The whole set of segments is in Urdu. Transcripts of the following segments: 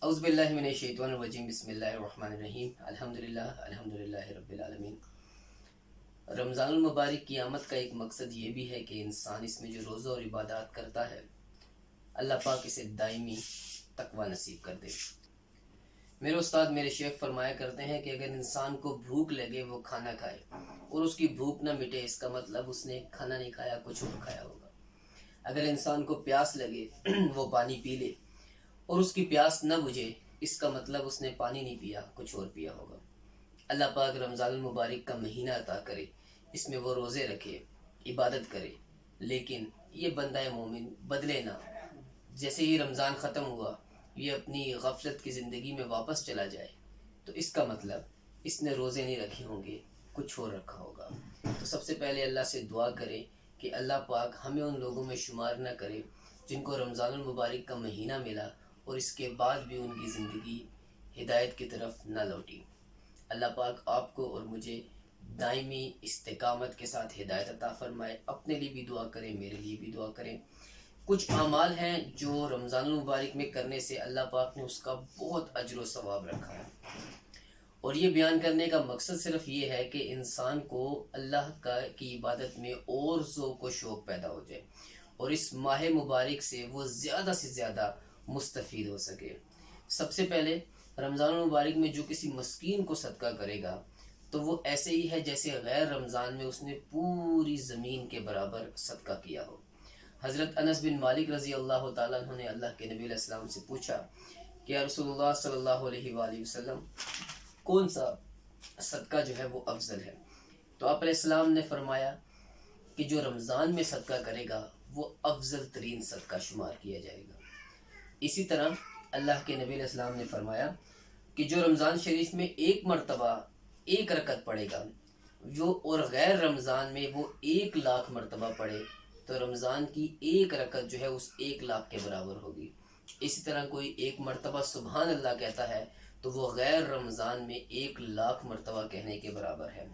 اعوذ باللہ من الشیطان الرجیم بسم اللہ الرحمن الرحیم الحمدللہ رب العالمین۔ رمضان المبارک کی آمد کا ایک مقصد یہ بھی ہے کہ انسان اس میں جو روزہ اور عبادات کرتا ہے اللہ پاک اسے دائمی تقوی نصیب کر دے۔ میرے استاد میرے شیخ فرمایا کرتے ہیں کہ اگر انسان کو بھوک لگے وہ کھانا کھائے اور اس کی بھوک نہ مٹے، اس کا مطلب اس نے کھانا نہیں کھایا، کچھ اور کھایا ہوگا۔ اگر انسان کو پیاس لگے وہ پانی پی لے اور اس کی پیاس نہ بجھے، اس کا مطلب اس نے پانی نہیں پیا، کچھ اور پیا ہوگا۔ اللہ پاک رمضان المبارک کا مہینہ عطا کرے، اس میں وہ روزے رکھے، عبادت کرے، لیکن یہ بندہ مومن بدلے نہ۔ جیسے ہی رمضان ختم ہوا یہ اپنی غفلت کی زندگی میں واپس چلا جائے تو اس کا مطلب اس نے روزے نہیں رکھے ہوں گے، کچھ اور رکھا ہوگا۔ تو سب سے پہلے اللہ سے دعا کریں کہ اللہ پاک ہمیں ان لوگوں میں شمار نہ کرے جن کو رمضان المبارک کا مہینہ ملا اور اس کے بعد بھی ان کی زندگی ہدایت کی طرف نہ لوٹی۔ اللہ پاک آپ کو اور مجھے دائمی استقامت کے ساتھ ہدایت عطا فرمائے۔ اپنے لیے بھی دعا کریں، میرے لیے بھی دعا کریں۔ کچھ اعمال ہیں جو رمضان المبارک میں کرنے سے اللہ پاک نے اس کا بہت اجر و ثواب رکھا ہے، اور یہ بیان کرنے کا مقصد صرف یہ ہے کہ انسان کو اللہ کی عبادت میں اور ذوق و شوق پیدا ہو جائے اور اس ماہ مبارک سے وہ زیادہ سے زیادہ مستفید ہو سکے۔ سب سے پہلے رمضان المبارک میں جو کسی مسکین کو صدقہ کرے گا تو وہ ایسے ہی ہے جیسے غیر رمضان میں اس نے پوری زمین کے برابر صدقہ کیا ہو۔ حضرت انس بن مالک رضی اللہ تعالیٰ عنہ نے اللہ کے نبی علیہ السلام سے پوچھا کہ یا رسول اللہ صلی اللہ علیہ وآلہ وسلم، کون سا صدقہ جو ہے وہ افضل ہے؟ تو آپ علیہ السلام نے فرمایا کہ جو رمضان میں صدقہ کرے گا وہ افضل ترین صدقہ شمار کیا جائے گا۔ اسی طرح اللہ کے نبی علیہ السلام نے فرمایا کہ جو رمضان شریف میں ایک مرتبہ ایک رکعت پڑھے گا اور غیر رمضان میں وہ 1,00,000 مرتبہ پڑھے تو رمضان کی ایک رکعت جو ہے اس 1,00,000 کے برابر ہوگی۔ اسی طرح کوئی ایک مرتبہ سبحان اللہ کہتا ہے تو وہ غیر رمضان میں 1,00,000 مرتبہ کہنے کے برابر ہے۔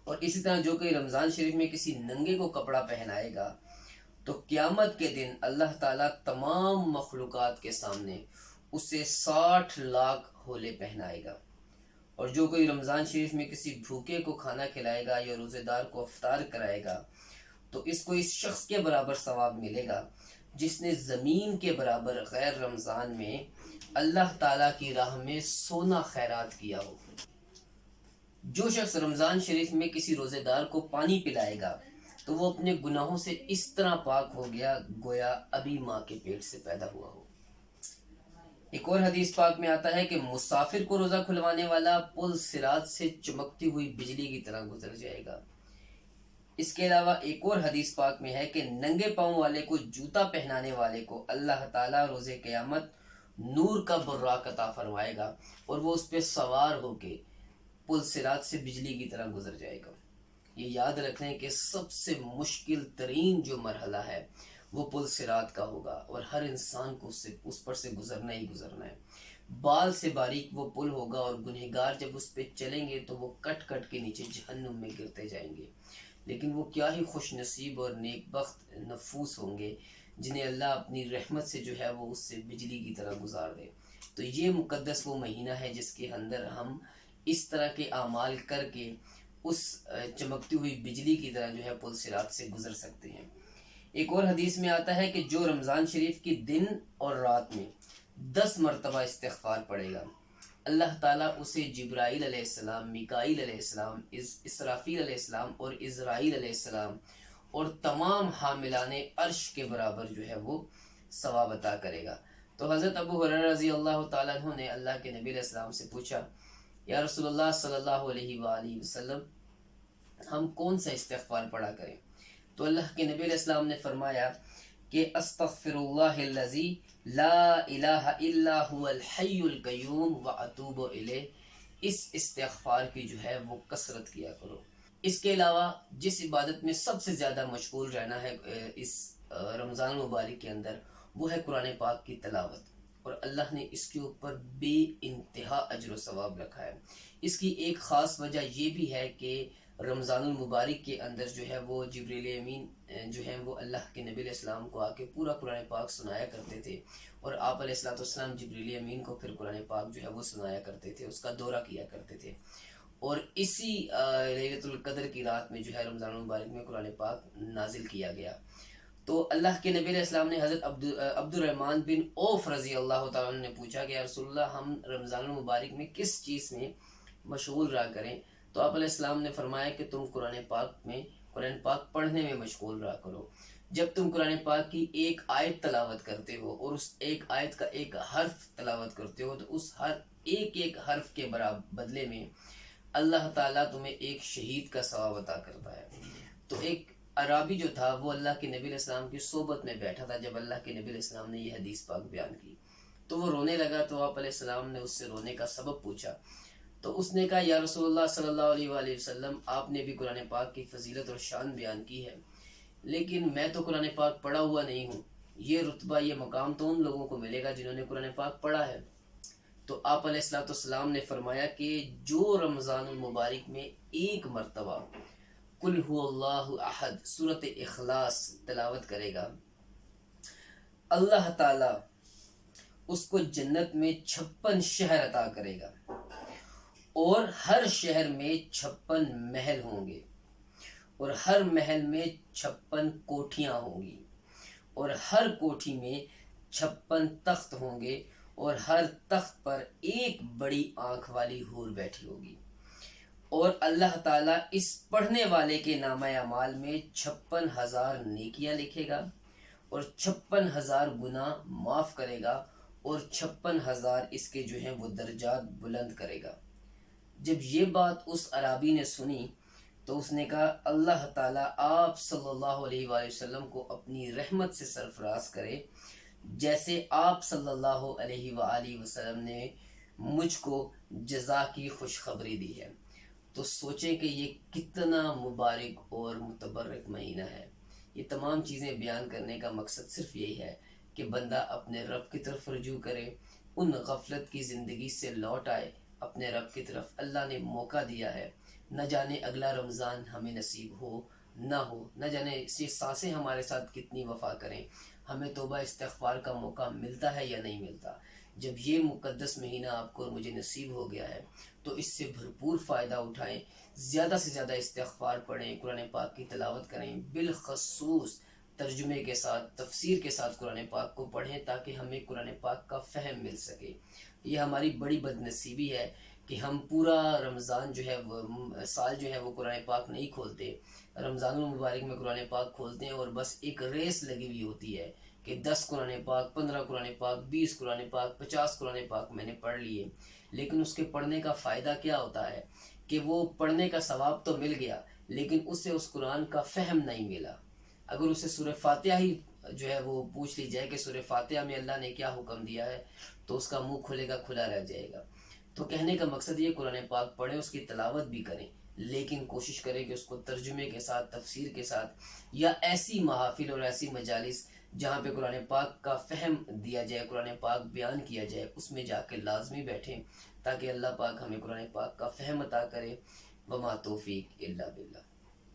اور اسی طرح جو کوئی رمضان شریف میں کسی ننگے کو کپڑا پہنائے گا تو قیامت کے دن اللہ تعالیٰ تمام مخلوقات کے سامنے اسے 60,00,000 ہولے پہنائے گا۔ اور جو کوئی رمضان شریف میں کسی بھوکے کو کھانا کھلائے گا یا روزے دار کو افطار کرائے گا تو اس کو اس شخص کے برابر ثواب ملے گا جس نے زمین کے برابر غیر رمضان میں اللہ تعالیٰ کی راہ میں سونا خیرات کیا ہو۔ جو شخص رمضان شریف میں کسی روزے دار کو پانی پلائے گا تو وہ اپنے گناہوں سے اس طرح پاک ہو گیا گویا ابھی ماں کے پیٹ سے پیدا ہوا ہو۔ ایک اور حدیث پاک میں آتا ہے کہ مسافر کو روزہ کھلوانے والا پل صراط سے چمکتی ہوئی بجلی کی طرح گزر جائے گا۔ اس کے علاوہ ایک اور حدیث پاک میں ہے کہ ننگے پاؤں والے کو جوتا پہنانے والے کو اللہ تعالیٰ روز قیامت نور کا براق عطا فرمائے گا اور وہ اس پہ سوار ہو کے پل صراط سے بجلی کی طرح گزر جائے گا۔ یہ یاد رکھیں کہ سب سے مشکل ترین جو مرحلہ ہے وہ پل صراط کا ہوگا اور ہر انسان کو اس پر سے گزرنا ہی گزرنا ہے۔ بال سے باریک وہ پل ہوگا اور گنہگار جب اس پہ چلیں گے تو وہ کٹ کٹ کے نیچے جہنم میں گرتے جائیں گے، لیکن وہ کیا ہی خوش نصیب اور نیک بخت نفوس ہوں گے جنہیں اللہ اپنی رحمت سے جو ہے وہ اس سے بجلی کی طرح گزار دے۔ تو یہ مقدس وہ مہینہ ہے جس کے اندر ہم اس طرح کے اعمال کر کے اس چمکتی ہوئی بجلی کی طرح جو ہے پل صراط سے گزر سکتے ہیں۔ ایک اور حدیث میں آتا ہے کہ جو رمضان شریف کی دن اور رات میں 10 مرتبہ استغفار پڑھے گا اللہ تعالیٰ اسے جبرائیل علیہ السلام، میکائیل علیہ السلام، اسرافیل علیہ السلام اور عزرائیل علیہ السلام اور تمام حاملان عرش کے برابر جو ہے وہ ثواب عطا کرے گا۔ تو حضرت ابو ہریرہ رضی اللہ تعالیٰ عنہ نے اللہ کے نبی علیہ السلام سے پوچھا یا رسول اللہ صلی اللہ علیہ وآلہ وسلم، ہم کون سا استغفار پڑھا کریں؟ تو اللہ کے نبی علیہ السلام نے فرمایا کہ استغفر اللہ الذی لا الہ الا هو الحی القیوم واتوب الیہ۔ اس استغفار کی جو ہے وہ کثرت کیا کرو۔ اس کے علاوہ جس عبادت میں سب سے زیادہ مشغول رہنا ہے اس رمضان المبارک کے اندر وہ ہے قرآن پاک کی تلاوت، اور اللہ نے اس کے اوپر بے انتہا اجر و ثواب رکھا ہے۔ اس کی ایک خاص وجہ یہ بھی ہے کہ رمضان المبارک کے اندر جو ہے وہ جبریل امین جو ہے وہ اللہ کے نبی علیہ السلام کو آ کے پورا قرآن پاک سنایا کرتے تھے، اور آپ علیہ الصلوۃ والسلام جبریل امین کو پھر قرآن پاک جو ہے وہ سنایا کرتے تھے، اس کا دورہ کیا کرتے تھے۔ اور اسی لیلۃ القدر کی رات میں جو ہے رمضان المبارک میں قرآن پاک نازل کیا گیا۔ تو اللہ کے نبی علیہ السلام نے حضرت عبد الرحمن بن عوف رضی اللہ تعالیٰ عنہ نے پوچھا کہ یا رسول اللہ، ہم رمضان المبارک میں کس چیز میں مشغول رہا کریں؟ تو آپ علیہ السلام نے فرمایا کہ تم قرآن پاک پڑھنے میں مشغول رہا کرو۔ جب تم قرآن پاک کی ایک آیت تلاوت کرتے ہو اور اس ایک آیت کا ایک حرف تلاوت کرتے ہو، تو اس ہر ایک حرف کے بدلے میں اللہ تعالیٰ تمہیں ایک شہید کا ثواب عطا کرتا ہے۔ تو ایک عرابی جو تھا وہ اللہ کے نبی علیہ السلام کی صحبت میں بیٹھا تھا جب اللہ کے نبی علیہ السلام نے یہ حدیث پاک بیان کی، تو وہ رونے لگا، تو آپ علیہ السلام نے اس سے رونے کا سبب پوچھا، تو اس نے کہا یا رسول اللہ صلی اللہ علیہ وآلہ وسلم، آپ نے بھی قرآن پاک کی فضیلت اور شان بیان کی ہے، لیکن میں تو قرآن پاک پڑھا ہوا نہیں ہوں، یہ رتبہ یہ مقام تو ان لوگوں کو ملے گا جنہوں نے قرآن پاک پڑھا ہے۔ تو آپ علیہ الصلوۃ والسلام نے فرمایا کہ جو رمضان المبارک میں ایک مرتبہ قل هو اللہ احد سورۃ اخلاص تلاوت کرے گا، اللہ تعالی اس کو جنت میں 56 شہر عطا کرے گا، اور ہر شہر میں 56 محل ہوں گے، اور ہر محل میں 56 کوٹھیاں ہوں گی، اور ہر کوٹھی میں 56 تخت ہوں گے، اور ہر تخت پر ایک بڑی آنکھ والی حور بیٹھی ہوگی، اور اللہ تعالیٰ اس پڑھنے والے کے نامہ اعمال میں 56,000 نیکیاں لکھے گا، اور 56,000 گناہ معاف کرے گا، اور 56,000 اس کے جو ہیں وہ درجات بلند کرے گا۔ جب یہ بات اس عرابی نے سنی تو اس نے کہا اللہ تعالیٰ آپ صلی اللہ علیہ وآلہ وسلم کو اپنی رحمت سے سرفراز کرے، جیسے آپ صلی اللہ علیہ وآلہ وسلم نے مجھ کو جزا کی خوشخبری دی ہے۔ تو سوچیں کہ یہ کتنا مبارک اور متبرک مہینہ ہے۔ یہ تمام چیزیں بیان کرنے کا مقصد صرف یہی ہے کہ بندہ اپنے رب کی طرف رجوع کرے، ان غفلت کی زندگی سے لوٹ آئے اپنے رب کی طرف۔ اللہ نے موقع دیا ہے، نہ جانے اگلا رمضان ہمیں نصیب ہو نہ ہو، نہ جانے یہ سانسیں ہمارے ساتھ کتنی وفا کریں، ہمیں توبہ استغفار کا موقع ملتا ہے یا نہیں ملتا۔ جب یہ مقدس مہینہ آپ کو اور مجھے نصیب ہو گیا ہے تو اس سے بھرپور فائدہ اٹھائیں، زیادہ سے زیادہ استغفار پڑھیں، قرآن پاک کی تلاوت کریں، بالخصوص ترجمے کے ساتھ تفسیر کے ساتھ قرآن پاک کو پڑھیں تاکہ ہمیں قرآن پاک کا فہم مل سکے۔ یہ ہماری بڑی بد نصیبی ہے کہ ہم پورا رمضان جو ہے وہ سال جو ہے وہ قرآن پاک نہیں کھولتے، رمضان المبارک میں قرآن پاک کھولتے ہیں اور بس ایک ریس لگی ہوئی ہوتی ہے کہ 10 قرآن پاک، 15 قرآن پاک، 20 قرآن پاک، 50 قرآن پاک میں نے پڑھ لیے، لیکن اس کے پڑھنے کا فائدہ کیا ہوتا ہے کہ وہ پڑھنے کا ثواب تو مل گیا لیکن اسے اس قرآن کا فہم نہیں ملا۔ اگر اسے سورہ فاتحہ ہی جو ہے وہ پوچھ لی جائے کہ سورہ فاتحہ میں اللہ نے کیا حکم دیا ہے تو اس کا منہ کھلے گا کھلا رہ جائے گا۔ تو کہنے کا مقصد یہ قرآن پاک پڑھیں، اس کی تلاوت بھی کریں، لیکن کوشش کریں کہ اس کو ترجمے کے ساتھ تفسیر کے ساتھ، یا ایسی محافل اور ایسی مجالس جہاں پہ قرآن پاک کا فہم دیا جائے، قرآن پاک بیان کیا جائے، اس میں جا کے لازمی بیٹھیں تاکہ اللہ پاک ہمیں قرآن پاک کا فہم عطا کرے۔ وما توفیق الا باللہ۔